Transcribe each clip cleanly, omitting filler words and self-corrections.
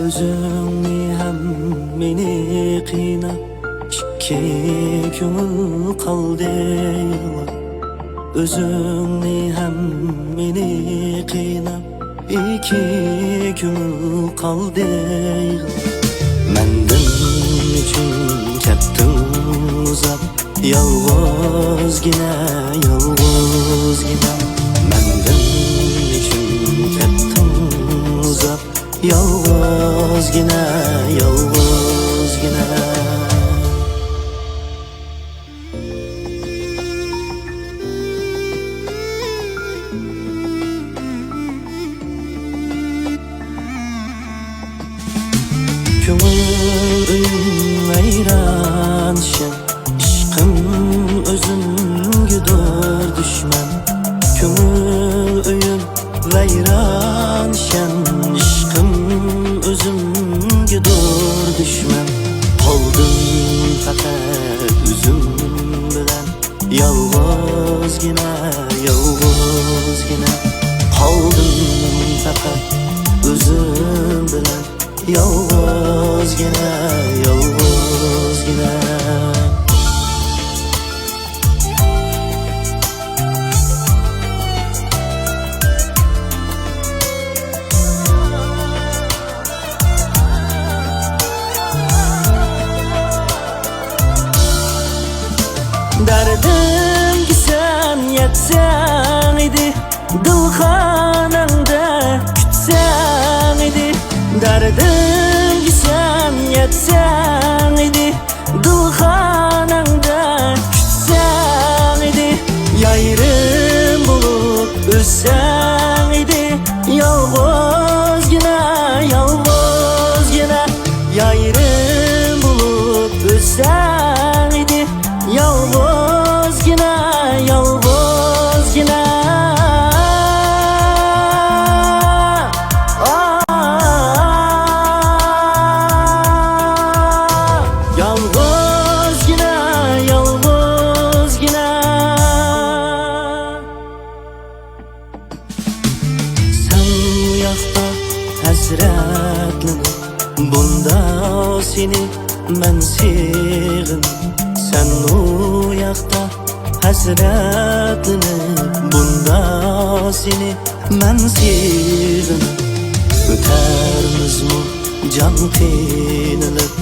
Özüңni hem meni qiynap, ikki ko'ngil qaldi yig'lab. Özüңni hem meni qiynap, ikki ko'ngil qaldi yig'lab. Menden uchun ketding uzab, yolg'izgina, yolg'izgina. Menden uchun ketding uzab, yolg'izgina, yolg'izgina. Ko'ngil uyim vayron shan, ishqim o'zimgadir dushman. Ko'ngil uyim vayron shan, ishqim o'zimgadir dushman. Qoldim faqat o'zim bilan, yolg'izgina, yolg'izgina. Qoldim faqat o'zim bilan, yolg'izgina, yolg'izgina. Dardimga sen yetsang edi, dilxonangda kutsang edi. Dardimga sen yetsang edi, dilxonangda kutsang edi. Yayrim bo'lib o'ssang edi, yolg'izgina, yolg'izgina. Yayrim bo'lib o'ssang edi, yolg'izgina, yolg'izgina. Yolg'izgina, yolg'izgina. Sen bu yoqda hasratlanib, bunda seni men sevdim. Sen u yoqda hasratlanib, bunda seni men sevdim. O'tarmizmi jon qiynalib,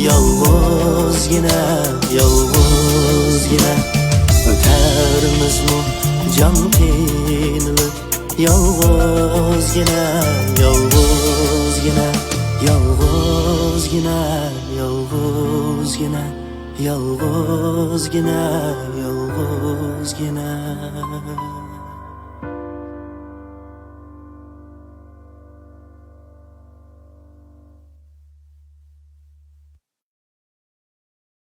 yolg'izgina, yolg'izgina. O'tarmizmi jon qiynalib, yolg'izgina, yolg'izgina. Yolg'izgina, yolg'izgina. Yolg'izgina, yolg'izgina.